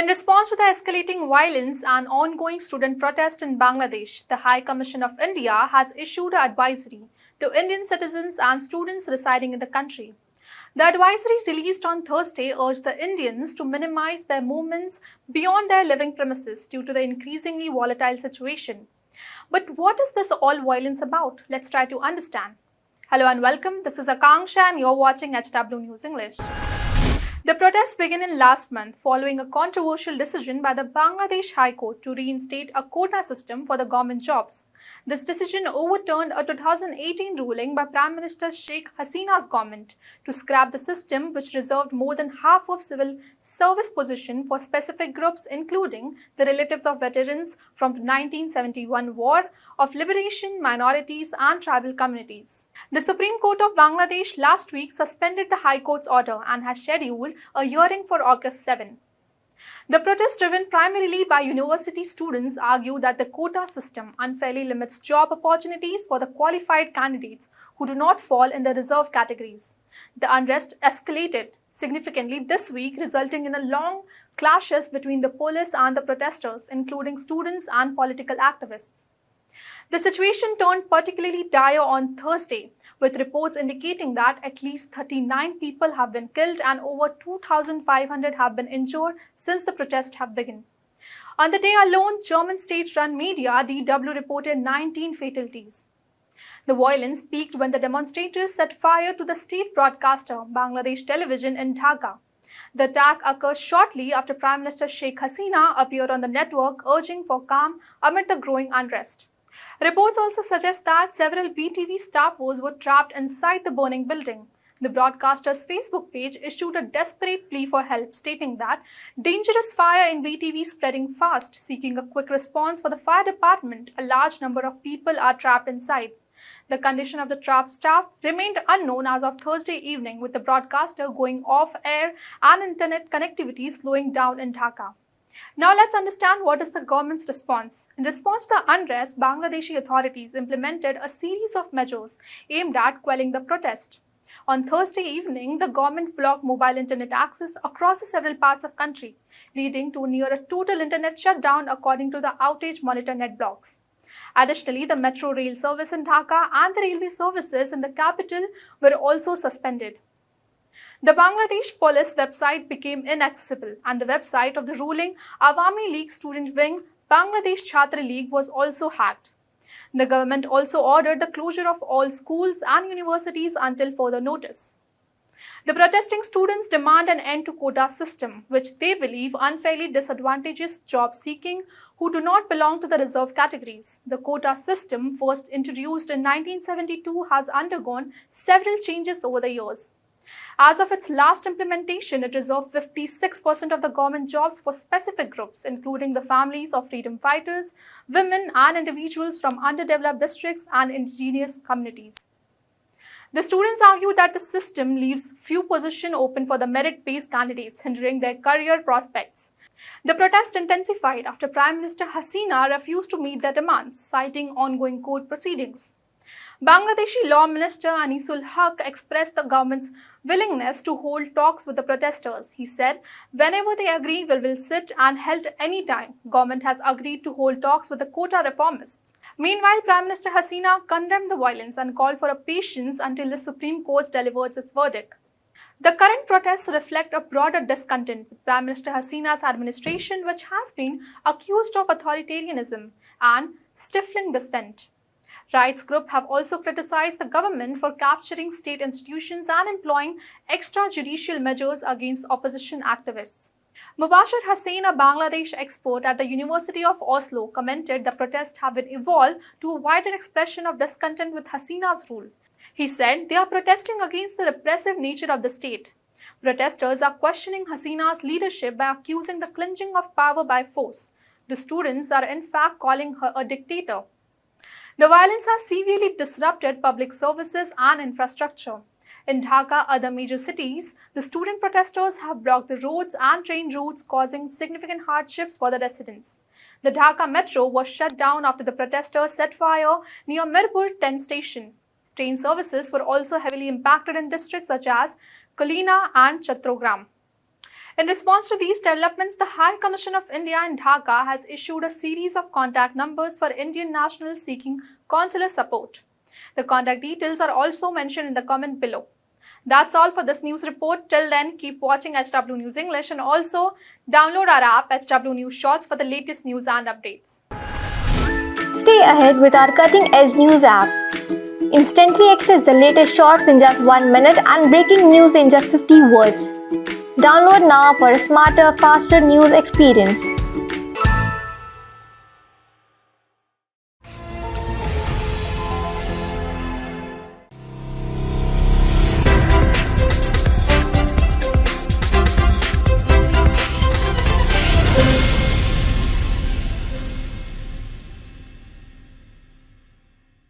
In response to the escalating violence and ongoing student protest in Bangladesh, the High Commission of India has issued an advisory to Indian citizens and students residing in the country. The advisory released on Thursday urged the Indians to minimize their movements beyond their living premises due to the increasingly volatile situation. But what is this all violence about? Let's try to understand. Hello and welcome. This is Akanksha and you're watching HW News English. The protests began in last month following a controversial decision by the Bangladesh High Court to reinstate a quota system for the government jobs. This decision overturned a 2018 ruling by Prime Minister Sheikh Hasina's government to scrap the system, which reserved more than half of civil service positions for specific groups, including the relatives of veterans from the 1971 War of Liberation, minorities and tribal communities. The Supreme Court of Bangladesh last week suspended the High Court's order and has scheduled a hearing for August 7. The protest, driven primarily by university students, argue that the quota system unfairly limits job opportunities for the qualified candidates who do not fall in the reserved categories. The unrest escalated significantly this week, resulting in long clashes between the police and the protesters, including students and political activists. The situation turned particularly dire on Thursday, with reports indicating that at least 39 people have been killed and over 2,500 have been injured since the protests have begun. On the day alone, German state-run media DW reported 19 fatalities. The violence peaked when the demonstrators set fire to the state broadcaster, Bangladesh Television, in Dhaka. The attack occurred shortly after Prime Minister Sheikh Hasina appeared on the network urging for calm amid the growing unrest. Reports also suggest that several BTV staffers were trapped inside the burning building. The broadcaster's Facebook page issued a desperate plea for help, stating that dangerous fire in BTV is spreading fast. Seeking a quick response for the fire department, a large number of people are trapped inside. The condition of the trapped staff remained unknown as of Thursday evening, with the broadcaster going off-air and internet connectivity slowing down in Dhaka. Now let's understand what is the government's response. In response to the unrest, Bangladeshi authorities implemented a series of measures aimed at quelling the protest. On Thursday evening, the government blocked mobile internet access across several parts of the country, leading to near a total internet shutdown according to the Outage Monitor net blogs. Additionally, the metro rail service in Dhaka and the railway services in the capital were also suspended. The Bangladesh police website became inaccessible, and the website of the ruling Awami League student wing, Bangladesh Chhatra League, was also hacked. The government also ordered the closure of all schools and universities until further notice. The protesting students demand an end to quota system, which they believe unfairly disadvantages job seeking who do not belong to the reserved categories. The quota system, first introduced in 1972, has undergone several changes over the years. As of its last implementation, it reserved 56% of the government jobs for specific groups, including the families of freedom fighters, women and individuals from underdeveloped districts and indigenous communities. The students argued that the system leaves few positions open for the merit-based candidates, hindering their career prospects. The protest intensified after Prime Minister Hasina refused to meet their demands, citing ongoing court proceedings. Bangladeshi Law Minister Anisul Haq expressed the government's willingness to hold talks with the protesters. He said, "Whenever they agree, we will sit and help any time. Government has agreed to hold talks with the quota reformists." Meanwhile, Prime Minister Hasina condemned the violence and called for patience until the Supreme Court delivers its verdict. The current protests reflect a broader discontent with Prime Minister Hasina's administration, which has been accused of authoritarianism and stifling dissent. Rights groups have also criticized the government for capturing state institutions and employing extrajudicial measures against opposition activists. Mubashir Hussain, a Bangladesh expert at the University of Oslo, commented the protests have been evolved to a wider expression of discontent with Hasina's rule. He said they are protesting against the repressive nature of the state. Protesters are questioning Hasina's leadership by accusing the clinching of power by force. The students are in fact calling her a dictator. The violence has severely disrupted public services and infrastructure. In Dhaka, other major cities, the student protesters have blocked the roads and train routes, causing significant hardships for the residents. The Dhaka metro was shut down after the protesters set fire near Mirpur 10 station. Train services were also heavily impacted in districts such as Kalina and Chattogram. In response to these developments, the High Commission of India in Dhaka has issued a series of contact numbers for Indian nationals seeking consular support. The contact details are also mentioned in the comment below. That's all for this news report. Till then, keep watching HW News English and also download our app HW News Shorts for the latest news and updates. Stay ahead with our cutting-edge news app. Instantly access the latest shorts in just 1 minute and breaking news in just 50 words. Download now for a smarter, faster news experience.